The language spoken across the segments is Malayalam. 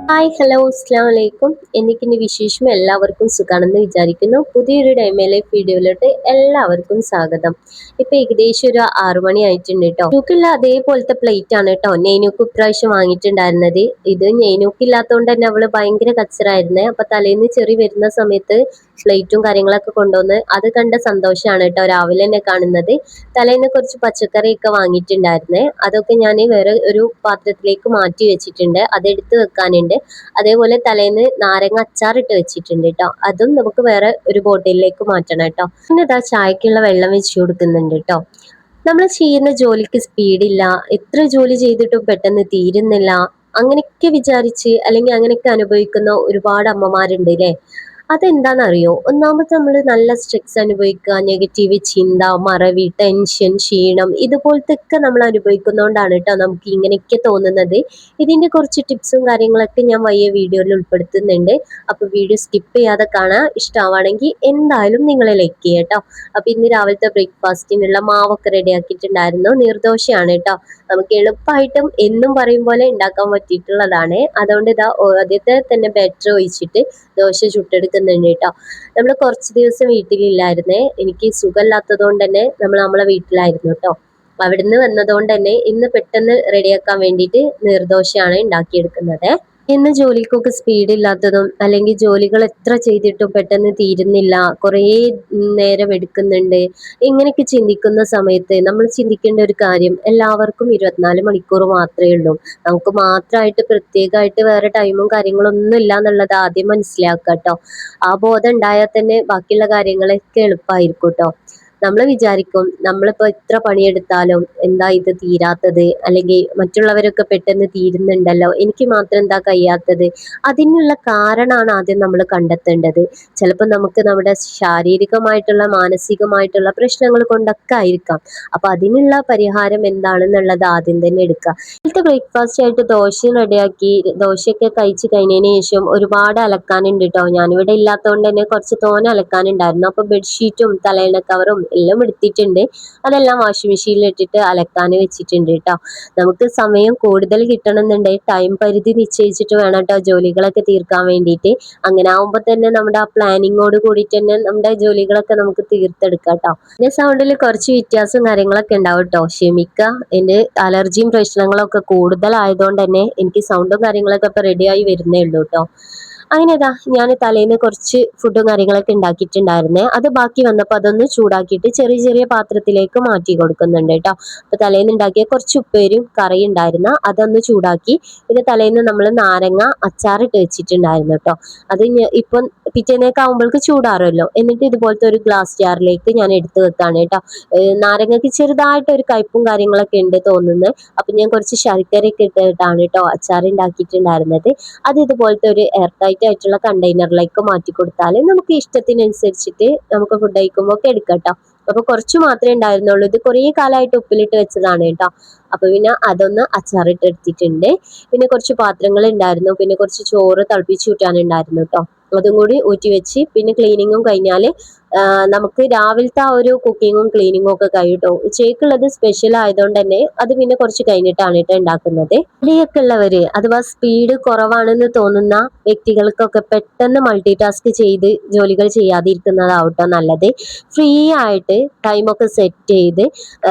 ഹായ് ഹലോ അസ്സാം വലൈക്കും. എനിക്കിനി വിശേഷം എല്ലാവർക്കും സുഖാണെന്ന് വിചാരിക്കുന്നു. പുതിയൊരു ഡൈമ ലൈഫ് വീഡിയോയിലോട്ട് എല്ലാവർക്കും സ്വാഗതം. ഇപ്പൊ ഏകദേശം ഒരു 6 മണി ആയിട്ടുണ്ട് കേട്ടോ. നെയ്നൂക്കുള്ള അതേപോലത്തെ പ്ലേറ്റ് ആണ് കേട്ടോ നെയ്നൂക്ക് ഇപ്രാവശ്യം വാങ്ങിയിട്ടുണ്ടായിരുന്നത്. ഇത് നെയ്നൂക്ക് ഇല്ലാത്തതുകൊണ്ട് തന്നെ അവള് ഭയങ്കര കച്ചറായിരുന്നേ. അപ്പൊ തലേന്ന് ചെറി വരുന്ന സമയത്ത് പ്ലേറ്റും കാര്യങ്ങളൊക്കെ കൊണ്ടുവന്ന് അത് കണ്ട സന്തോഷമാണ് കേട്ടോ രാവിലെ തന്നെ കാണുന്നത്. തലേന്ന് കുറച്ച് പച്ചക്കറിയൊക്കെ വാങ്ങിയിട്ടുണ്ടായിരുന്നേ. അതൊക്കെ ഞാൻ വേറെ ഒരു പാത്രത്തിലേക്ക് മാറ്റി വെച്ചിട്ടുണ്ട്. അതെടുത്ത് വെക്കാനുണ്ട്. അതേപോലെ തലേന്ന് നാരങ്ങ അച്ചാറിട്ട് വെച്ചിട്ടുണ്ട് കേട്ടോ. അതും നമുക്ക് വേറെ ഒരു ബോട്ടിലേക്ക് മാറ്റണം കേട്ടോ. പിന്നെ ഇതാ ചായക്കുള്ള വെള്ളം വെച്ച് കൊടുക്കുന്നുണ്ട് കേട്ടോ. നമ്മൾ ചെയ്യുന്ന ജോലിക്ക് സ്പീഡില്ല, എത്ര ജോലി ചെയ്തിട്ടും പെട്ടെന്ന് തീരുന്നില്ല, അങ്ങനെയൊക്കെ വിചാരിച്ച് അല്ലെങ്കിൽ അങ്ങനെയൊക്കെ അനുഭവിക്കുന്ന ഒരുപാട് അമ്മമാരുണ്ട് അല്ലേ. അതെന്താണെന്നറിയോ? ഒന്നാമത് നമ്മൾ നല്ല സ്ട്രെസ് അനുഭവിക്കുക, നെഗറ്റീവ് ചിന്ത, മറവി, ടെൻഷൻ, ക്ഷീണം ഇതുപോലത്തെയൊക്കെ നമ്മൾ അനുഭവിക്കുന്നതുകൊണ്ടാണ് കേട്ടോ നമുക്ക് ഇങ്ങനെയൊക്കെ തോന്നുന്നത്. ഇതിന്റെ കുറച്ച് ടിപ്സും കാര്യങ്ങളൊക്കെ ഞാൻ വയ്യ വീഡിയോയിൽ ഉൾപ്പെടുത്തുന്നുണ്ട്. അപ്പൊ വീഡിയോ സ്കിപ്പ് ചെയ്യാതെ കാണാൻ ഇഷ്ടമാണെങ്കിൽ എന്തായാലും നിങ്ങൾ ലൈക്ക് ചെയ്യുക കേട്ടോ. അപ്പൊ ഇന്ന് രാവിലത്തെ ബ്രേക്ക്ഫാസ്റ്റിനുള്ള മാവൊക്കെ റെഡി ആക്കിയിട്ടുണ്ടായിരുന്നു. നീർദോശയാണ് കേട്ടോ. നമുക്ക് എളുപ്പമായിട്ടും എന്നും പറയും പോലെ ഉണ്ടാക്കാൻ പറ്റിയിട്ടുള്ളതാണ്. അതുകൊണ്ട് ഇതാ ആദ്യത്തെ തന്നെ ബാറ്റർ ഒഴിച്ചിട്ട് ദോശ ചുട്ടെടുക്കുന്നുണ്ട് കേട്ടോ. നമ്മൾ കുറച്ച് ദിവസം വീട്ടിലില്ലായിരുന്നേ. എനിക്ക് സുഖമില്ലാത്തത് കൊണ്ട് തന്നെ നമ്മൾ നമ്മളെ വീട്ടിലായിരുന്നു കേട്ടോ. അവിടുന്ന് വന്നതുകൊണ്ട് തന്നെ ഇന്ന് പെട്ടെന്ന് റെഡിയാക്കാൻ വേണ്ടിയിട്ട് നീർദോശയാണ് ഉണ്ടാക്കിയെടുക്കുന്നത്. ഇന്ന് ജോലിക്കൊക്കെ സ്പീഡ് ഇല്ലാത്തതും അല്ലെങ്കിൽ ജോലികൾ എത്ര ചെയ്തിട്ടും പെട്ടെന്ന് തീരുന്നില്ല, കുറേ നേരം എടുക്കുന്നുണ്ട്, ഇങ്ങനെയൊക്കെ ചിന്തിക്കുന്ന സമയത്ത് നമ്മൾ ചിന്തിക്കേണ്ട ഒരു കാര്യം, എല്ലാവർക്കും 24 മണിക്കൂർ മാത്രമേ ഉള്ളൂ. നമുക്ക് മാത്രമായിട്ട് പ്രത്യേകമായിട്ട് വേറെ ടൈമും കാര്യങ്ങളൊന്നും ഇല്ല എന്നുള്ളത് ആദ്യം മനസ്സിലാക്കുക കേട്ടോ. ആ ബോധം ഉണ്ടായാൽ തന്നെ ബാക്കിയുള്ള കാര്യങ്ങളൊക്കെ എളുപ്പമായിരിക്കും കേട്ടോ. നമ്മൾ വിചാരിക്കും നമ്മളിപ്പോൾ എത്ര പണിയെടുത്താലും എന്താ ഇത് തീരാത്തത്, അല്ലെങ്കിൽ മറ്റുള്ളവരൊക്കെ പെട്ടെന്ന് തീരുന്നുണ്ടല്ലോ, എനിക്ക് മാത്രം എന്താ കഴിയാത്തത്. അതിനുള്ള കാരണമാണ് ആദ്യം നമ്മൾ കണ്ടെത്തേണ്ടത്. ചിലപ്പോൾ നമുക്ക് നമ്മുടെ ശാരീരികമായിട്ടുള്ള മാനസികമായിട്ടുള്ള പ്രശ്നങ്ങൾ കൊണ്ടൊക്കെ ആയിരിക്കാം. അപ്പൊ അതിനുള്ള പരിഹാരം എന്താണെന്നുള്ളത് ആദ്യം തന്നെ എടുക്കുക. ഇന്നത്തെ ബ്രേക്ക്ഫാസ്റ്റ് ആയിട്ട് ദോശ റെഡിയാക്കി. ദോശയൊക്കെ കഴിച്ച് കഴിഞ്ഞതിന് ശേഷം ഒരുപാട് അലക്കാനുണ്ട് കേട്ടോ. ഞാനിവിടെ ഇല്ലാത്തതുകൊണ്ട് തന്നെ കുറച്ച് തോനെ അലക്കാനുണ്ടായിരുന്നു. അപ്പൊ ബെഡ്ഷീറ്റും തലയിണ കവറും എല്ലാം എടുത്തിട്ടുണ്ട്. അതെല്ലാം വാഷിംഗ് മെഷീനിൽ ഇട്ടിട്ട് അലക്കാൻ വെച്ചിട്ടുണ്ട് കേട്ടോ. നമുക്ക് സമയം കൂടുതൽ കിട്ടണമെന്നുണ്ടെങ്കിൽ ടൈം പരിധി നിശ്ചയിച്ചിട്ട് വേണം കേട്ടോ ജോലികളൊക്കെ തീർക്കാൻ വേണ്ടിയിട്ട്. അങ്ങനെ ആവുമ്പോൾ തന്നെ നമ്മുടെ ആ പ്ലാനിങ്ങോട് കൂടിയിട്ട് തന്നെ നമ്മുടെ ജോലികളൊക്കെ നമുക്ക് തീർത്തെടുക്കാം കേട്ടോ. പിന്നെ സൗണ്ടിൽ കുറച്ച് വ്യത്യാസം കാര്യങ്ങളൊക്കെ ഉണ്ടാവും കേട്ടോ, ക്ഷമിക്കുക. എൻ്റെ അലർജിയും പ്രശ്നങ്ങളൊക്കെ കൂടുതലായതുകൊണ്ട് തന്നെ എനിക്ക് സൗണ്ടും കാര്യങ്ങളൊക്കെ ഇപ്പൊ റെഡിയായി വരുന്നേ ഉള്ളൂ കേട്ടോ. അങ്ങനെ ഞാൻ തലേന്ന് കുറച്ച് ഫുഡും കാര്യങ്ങളൊക്കെ ഉണ്ടാക്കിയിട്ടുണ്ടായിരുന്നേ. അത് ബാക്കി വന്നപ്പോൾ അതൊന്ന് ചൂടാക്കിയിട്ട് ചെറിയ ചെറിയ പാത്രത്തിലേക്ക് മാറ്റി കൊടുക്കുന്നുണ്ട് കേട്ടോ. അപ്പൊ തലേന്ന് ഉണ്ടാക്കിയ കുറച്ച് ഉപ്പേരിയും കറി ഉണ്ടായിരുന്ന അതൊന്ന് ചൂടാക്കി. പിന്നെ തലേന്ന് നമ്മൾ നാരങ്ങ അച്ചാറിട്ട് വെച്ചിട്ടുണ്ടായിരുന്നു കേട്ടോ. അത് ഇപ്പം പിറ്റേന്നേക്ക് ആകുമ്പോഴേക്ക് ചൂടാറുമല്ലോ. എന്നിട്ട് ഇതുപോലത്തെ ഒരു ഗ്ലാസ് ജാറിലേക്ക് ഞാൻ എടുത്തു വെക്കാണ് കേട്ടോ. നാരങ്ങക്ക് ചെറുതായിട്ട് ഒരു കയ്പും കാര്യങ്ങളൊക്കെ ഉണ്ട് തോന്നുന്നത്. അപ്പൊ ഞാൻ കുറച്ച് ശർക്കരയൊക്കെ ഇട്ടിട്ടാണ് കേട്ടോ അച്ചാർ ഉണ്ടാക്കിയിട്ടുണ്ടായിരുന്നത്. അത് ഇതുപോലത്തെ ഒരു എയർ ടൈറ്റ് ആയിട്ടുള്ള കണ്ടെയ്നറിലേക്ക് മാറ്റി കൊടുത്താൽ നമുക്ക് ഇഷ്ടത്തിനനുസരിച്ചിട്ട് നമുക്ക് ഫുഡ് കഴിക്കുമ്പോൾ ഒക്കെ എടുക്കാം കേട്ടോ. അപ്പൊ കുറച്ച് മാത്രമേ ഉണ്ടായിരുന്നുള്ളൂ. ഇത് കുറേ കാലമായിട്ട് ഉപ്പിലിട്ട് വെച്ചതാണ് കേട്ടോ. അപ്പൊ പിന്നെ അതൊന്ന് അച്ചാറിട്ട് എടുത്തിട്ടുണ്ട്. പിന്നെ കുറച്ച് പാത്രങ്ങൾ ഉണ്ടായിരുന്നു. പിന്നെ കുറച്ച് ചോറ് തിളപ്പിച്ച് കൂട്ടാനുണ്ടായിരുന്നു കേട്ടോ. അതും കൂടി ഊറ്റി വെച്ച് പിന്നെ ക്ലീനിങ്ങും കഴിഞ്ഞാൽ നമുക്ക് രാവിലത്തെ ആ ഒരു കുക്കിങ്ങും ക്ലീനിങ്ങും ഒക്കെ കഴിയും. ഉച്ചയ്ക്കുള്ളത് സ്പെഷ്യൽ ആയതുകൊണ്ട് തന്നെ അത് പിന്നെ കുറച്ച് കഴിഞ്ഞിട്ടാണ് കേട്ടോ ഉണ്ടാക്കുന്നത്. ഇവിടെയൊക്കെ ഉള്ളവര് അഥവാ സ്പീഡ് കുറവാണെന്ന് തോന്നുന്ന വ്യക്തികൾക്കൊക്കെ പെട്ടെന്ന് മൾട്ടി ടാസ്ക് ചെയ്ത് ജോലികൾ ചെയ്യാതിരിക്കുന്നതാവട്ടോ നല്ലത്. ഫ്രീ ആയിട്ട് ടൈമൊക്കെ സെറ്റ് ചെയ്ത്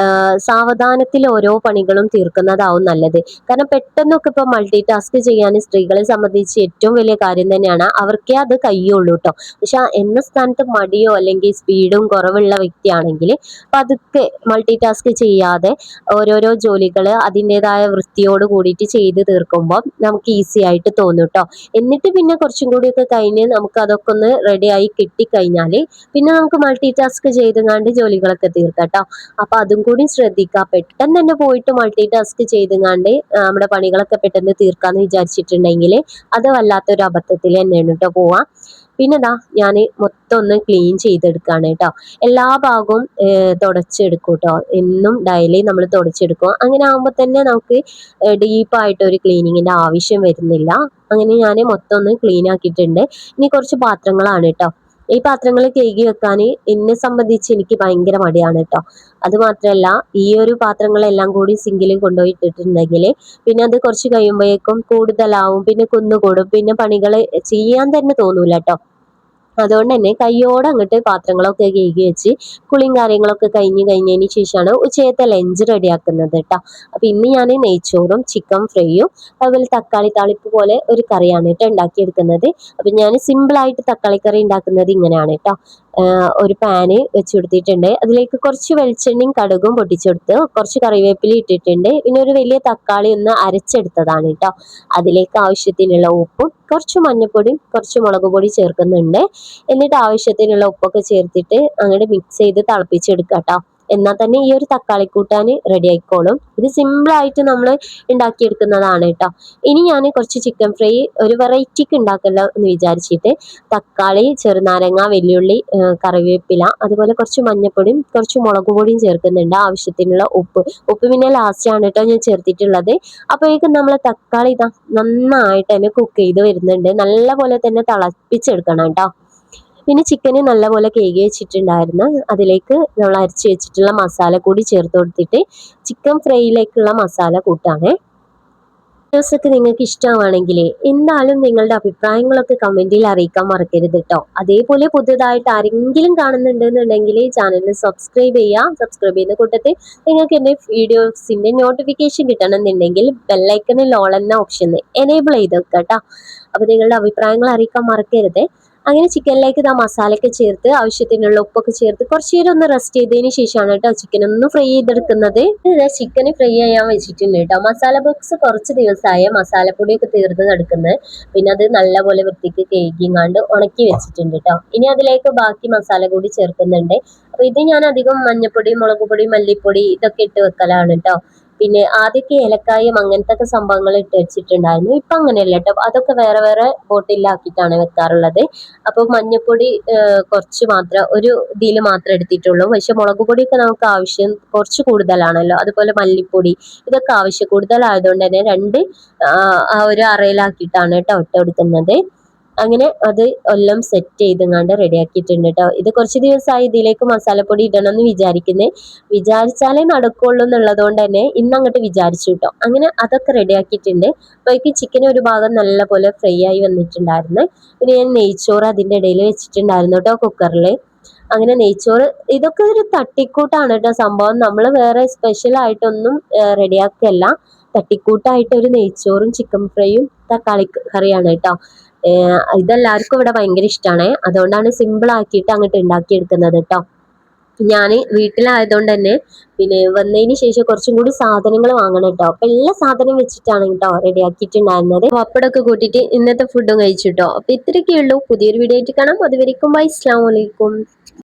സാവധാനത്തിൽ ഓരോ പണികളും തീർക്കുന്നതാവും നല്ലത്. കാരണം പെട്ടെന്നൊക്കെ ഇപ്പൊ മൾട്ടി ടാസ്ക് ചെയ്യാൻ സ്ത്രീകളെ സംബന്ധിച്ച് ഏറ്റവും വലിയ കാര്യം തന്നെയാണ്. അവർക്കേ അത് കഴിയുള്ളൂ കേട്ടോ. പക്ഷെ എന്ന സ്ഥാനത്ത് മടിയോ അല്ലെങ്കിൽ സ്പീഡും കുറവുള്ള വ്യക്തിയാണെങ്കിൽ പതുക്കെ മൾട്ടി ടാസ്ക് ചെയ്യാതെ ഓരോരോ ജോലികൾ അതിൻ്റെതായ വൃത്തിയോട് കൂടിയിട്ട് ചെയ്ത് തീർക്കുമ്പോൾ നമുക്ക് ഈസി ആയിട്ട് തോന്നും കേട്ടോ. എന്നിട്ട് പിന്നെ കുറച്ചും കൂടിയൊക്കെ കഴിഞ്ഞ് നമുക്ക് അതൊക്കെ ഒന്ന് റെഡി ആയി കിട്ടിക്കഴിഞ്ഞാൽ പിന്നെ നമുക്ക് മൾട്ടി ടാസ്ക് ചെയ്തുങ്ങാണ്ട് ജോലികളൊക്കെ തീർക്കാം കേട്ടോ. അപ്പൊ അതും കൂടി ശ്രദ്ധിക്കുക. പെട്ടെന്ന് തന്നെ പോയിട്ട് മൾട്ടി ടാസ്ക് ചെയ്തുങ്ങാണ്ട് നമ്മുടെ പണികളൊക്കെ പെട്ടെന്ന് തീർക്കാന്ന് വിചാരിച്ചിട്ടുണ്ടെങ്കിൽ അത് വല്ലാത്തൊരു അബദ്ധത്തിൽ തന്നെയാണ് കേട്ടോ പോവാ. പിന്നെ ഞാൻ മൊത്തം ഒന്ന് ക്ലീൻ ചെയ്തെടുക്കാണ് കേട്ടോ. എല്ലാ ഭാഗവും തുടച്ചെടുക്കും കേട്ടോ. എന്നും ഡെയിലി നമ്മൾ തുടച്ചെടുക്കും. അങ്ങനെ ആകുമ്പോൾ തന്നെ നമുക്ക് ഡീപ്പായിട്ട് ഒരു ക്ലീനിങ്ങിന്റെ ആവശ്യം വരുന്നില്ല. അങ്ങനെ ഞാൻ മൊത്തം ഒന്ന് ക്ലീൻ ആക്കിയിട്ടുണ്ട്. ഇനി കുറച്ച് പാത്രങ്ങളാണ് കേട്ടോ. ഈ പാത്രങ്ങൾ കഴുകി വെക്കാൻ എന്നെ സംബന്ധിച്ച് എനിക്ക് ഭയങ്കര മടിയാണ് കേട്ടോ. അത് മാത്രമല്ല, ഈ ഒരു പാത്രങ്ങളെല്ലാം കൂടി സിങ്കിൽ കൊണ്ടുപോയി ഇട്ടിട്ടുണ്ടെങ്കിൽ പിന്നെ അത് കുറച്ച് കഴിയുമ്പോഴേക്കും കൂടുതലാവും, പിന്നെ കുന്നുകൂടും, പിന്നെ പണികൾ ചെയ്യാൻ തന്നെ തോന്നൂല കേട്ടോ. അതുകൊണ്ട് തന്നെ കയ്യോടെ അങ്ങോട്ട് പാത്രങ്ങളൊക്കെ കഴുകി വെച്ച് കുളിയും കാര്യങ്ങളൊക്കെ കഴിഞ്ഞതിന് ശേഷമാണ് ഉച്ചയത്തെ ലഞ്ച് റെഡിയാക്കുന്നത് കേട്ടോ. അപ്പൊ ഇന്ന് ഞാൻ നെയ്ച്ചോറും ചിക്കൻ ഫ്രൈയും അതുപോലെ തക്കാളി താളിപ്പ് പോലെ ഒരു കറിയാണ് കേട്ടോ ഉണ്ടാക്കിയെടുക്കുന്നത്. അപ്പൊ ഞാൻ സിമ്പിൾ ആയിട്ട് തക്കാളി കറി ഉണ്ടാക്കുന്നത് ഇങ്ങനെയാണ് കേട്ടോ. ഒരു പാന് വെച്ച് കൊടുത്തിട്ടുണ്ട്, അതിലേക്ക് കുറച്ച് വെളിച്ചെണ്ണയും കടുകും പൊട്ടിച്ചെടുത്ത് കുറച്ച് കറിവേപ്പില ഇട്ടിട്ടുണ്ട്, പിന്നെ ഒരു വലിയ തക്കാളി ഒന്ന് അരച്ചെടുത്തതാണ് കേട്ടോ. അതിലേക്ക് ആവശ്യത്തിനുള്ള ഉപ്പും കുറച്ച് മഞ്ഞൾപ്പൊടിയും കുറച്ച് മുളക് പൊടി ചേർക്കുന്നുണ്ട്. എന്നിട്ട് ആവശ്യത്തിനുള്ള ഉപ്പൊക്കെ ചേർത്തിട്ട് അങ്ങോട്ട് മിക്സ് ചെയ്ത് തിളപ്പിച്ചെടുക്കുക കേട്ടോ. എന്നാൽ തന്നെ ഈ ഒരു തക്കാളി കൂട്ടാൻ റെഡി ആയിക്കോളും. ഇത് സിമ്പിൾ ആയിട്ട് നമ്മൾ ഉണ്ടാക്കിയെടുക്കുന്നതാണ് കേട്ടോ. ഇനി ഞാൻ കുറച്ച് ചിക്കൻ ഫ്രൈ ഒരു വെറൈറ്റിക്ക് ഉണ്ടാക്കല്ലോ എന്ന് വിചാരിച്ചിട്ട് തക്കാളി, ചെറുനാരങ്ങ, വെല്ലുള്ളി, കറിവേപ്പില, അതുപോലെ കുറച്ച് മഞ്ഞൾപ്പൊടിയും കുറച്ച് മുളക് പൊടിയും ചേർക്കുന്നുണ്ട്. ആവശ്യത്തിനുള്ള ഉപ്പ് പിന്നെ ലാസ്റ്റ് ആണ് കേട്ടോ ഞാൻ ചേർത്തിട്ടുള്ളത്. അപ്പോഴേക്കും നമ്മൾ തക്കാളി ഇതാ നന്നായിട്ട് തന്നെ കുക്ക് ചെയ്ത് വരുന്നുണ്ട്. നല്ല പോലെ തന്നെ തിളപ്പിച്ചെടുക്കണം കേട്ടോ. പിന്നെ ചിക്കന് നല്ലപോലെ കഴുകി വെച്ചിട്ടുണ്ടായിരുന്നു, അതിലേക്ക് നമ്മൾ അരച്ച് വെച്ചിട്ടുള്ള മസാല കൂടി ചേർത്ത് കൊടുത്തിട്ട് ചിക്കൻ ഫ്രൈയിലേക്കുള്ള മസാല കൂട്ടാണ്. വീഡിയോസൊക്കെ നിങ്ങൾക്ക് ഇഷ്ടമാണെങ്കിൽ എന്തായാലും നിങ്ങളുടെ അഭിപ്രായങ്ങളൊക്കെ കമന്റിൽ അറിയിക്കാൻ മറക്കരുത് കേട്ടോ. അതേപോലെ പുതുതായിട്ട് ആരെങ്കിലും കാണുന്നുണ്ടെന്നുണ്ടെങ്കിൽ ചാനൽ സബ്സ്ക്രൈബ് ചെയ്യുക. സബ്സ്ക്രൈബ് ചെയ്യുന്ന കൂട്ടത്തിൽ നിങ്ങൾക്ക് എൻ്റെ വീഡിയോസിന്റെ നോട്ടിഫിക്കേഷൻ കിട്ടണമെന്നുണ്ടെങ്കിൽ ബെല്ലൈക്കണിൽ ഓൾ എന്ന ഓപ്ഷൻ എനേബിൾ ചെയ്ത് വെക്കുക കേട്ടോ. അപ്പൊ നിങ്ങളുടെ അഭിപ്രായങ്ങൾ അറിയിക്കാൻ മറക്കരുത്. അങ്ങനെ ചിക്കനിലേക്ക് ഇതാ മസാലയൊക്കെ ചേർത്ത് ആവശ്യത്തിനുള്ള ഉപ്പൊക്കെ ചേർത്ത് കുറച്ചു നേരം ഒന്ന് റെസ്റ്റ് ചെയ്തതിന് ശേഷമാണ് കേട്ടോ ചിക്കൻ ഒന്ന് ഫ്രൈ ചെയ്തെടുക്കുന്നത്. ചിക്കൻ ഫ്രൈ ചെയ്യാൻ വെച്ചിട്ടുണ്ട് കേട്ടോ. മസാല ബോക്സ് കുറച്ച് ദിവസമായ മസാലപ്പൊടിയൊക്കെ തീർന്ന് കിടക്കുന്നത്, പിന്നെ അത് നല്ലപോലെ വൃത്തിക്ക് കഴുകിങ്ങാണ്ട് ഉണക്കി വെച്ചിട്ടുണ്ട് കേട്ടോ. ഇനി അതിലേക്ക് ബാക്കി മസാല കൂടി ചേർക്കുന്നുണ്ട്. അപ്പൊ ഇത് ഞാൻ അധികം മഞ്ഞപ്പൊടി, മുളക് പൊടി, മല്ലിപ്പൊടി ഇതൊക്കെ ഇട്ട് വെക്കലാണ് കേട്ടോ. പിന്നെ ആദ്യമൊക്കെ ഏലക്കായും അങ്ങനത്തെ ഒക്കെ സംഭവങ്ങൾ ഇട്ട് വെച്ചിട്ടുണ്ടായിരുന്നു. ഇപ്പൊ അങ്ങനെയല്ല കേട്ടോ, അതൊക്കെ വേറെ വേറെ ബോട്ടിലാക്കിയിട്ടാണ് വെക്കാറുള്ളത്. അപ്പൊ മഞ്ഞപ്പൊടി കുറച്ച് മാത്രം ഒരു ഇതിൽ മാത്രം എടുത്തിട്ടുള്ളൂ. പക്ഷെ മുളക് പൊടിയൊക്കെ നമുക്ക് ആവശ്യം കുറച്ച് കൂടുതലാണല്ലോ, അതുപോലെ മല്ലിപ്പൊടി ഇതൊക്കെ ആവശ്യം കൂടുതലായതുകൊണ്ട് തന്നെ രണ്ട് ആ ഒരു അറയിലാക്കിയിട്ടാണ് കേട്ടോ ഇട്ട് കൊടുക്കുന്നത്. അങ്ങനെ അത് എല്ലാം സെറ്റ് ചെയ്തങ്ങാണ്ട് റെഡി ആക്കിയിട്ടുണ്ട് കേട്ടോ. ഇത് കുറച്ച് ദിവസമായി ഇതിലേക്ക് മസാലപ്പൊടി ഇടണം എന്ന് വിചാരിച്ചാലേ നടക്കുള്ളൂ എന്നുള്ളത് കൊണ്ട് തന്നെ ഇന്ന് അങ്ങോട്ട് വിചാരിച്ചു കേട്ടോ. അങ്ങനെ അതൊക്കെ റെഡി ആക്കിയിട്ടുണ്ട്. അപ്പോഴേക്ക് ചിക്കൻ ഒരു ഭാഗം നല്ല പോലെ ഫ്രൈ ആയി വന്നിട്ടുണ്ടായിരുന്നു. പിന്നെ ഞാൻ നെയ്ച്ചോറ് അതിൻ്റെ ഇടയിൽ വെച്ചിട്ടുണ്ടായിരുന്നു കേട്ടോ കുക്കറിൽ. അങ്ങനെ നെയ്ച്ചോറ് ഇതൊക്കെ ഒരു തട്ടിക്കൂട്ടാണ് കേട്ടോ സംഭവം. നമ്മൾ വേറെ സ്പെഷ്യൽ ആയിട്ടൊന്നും റെഡിയാക്കല്ല. തട്ടിക്കൂട്ടായിട്ട് ഒരു നെയ്ച്ചോറും ചിക്കൻ ഫ്രൈയും തക്കാളി കറിയാണ് കേട്ടോ. ഇതെല്ലാവർക്കും ഇവിടെ ഭയങ്കര ഇഷ്ടമാണ്. അതുകൊണ്ടാണ് സിമ്പിൾ ആക്കിയിട്ട് അങ്ങോട്ട് ഉണ്ടാക്കിയെടുക്കുന്നത് കേട്ടോ. ഞാൻ വീട്ടിലായതുകൊണ്ട് തന്നെ പിന്നെ വന്നതിന് ശേഷം കുറച്ചും കൂടി സാധനങ്ങൾ വാങ്ങണം കേട്ടോ. അപ്പൊ എല്ലാ സാധനം വെച്ചിട്ടാണ് കേട്ടോ റെഡി ആക്കിയിട്ടുണ്ടായിരുന്നത്. പപ്പടമൊക്കെ കൂട്ടിയിട്ട് ഇന്നത്തെ ഫുഡും കഴിച്ചു കേട്ടോ. അപ്പൊ ഇത്രയൊക്കെ ഉള്ളൂ. പുതിയൊരു വീഡിയോ ആയിട്ട് കാണാം. അതുവരെക്കും ബൈ, അസ്സലാമു അലൈക്കും.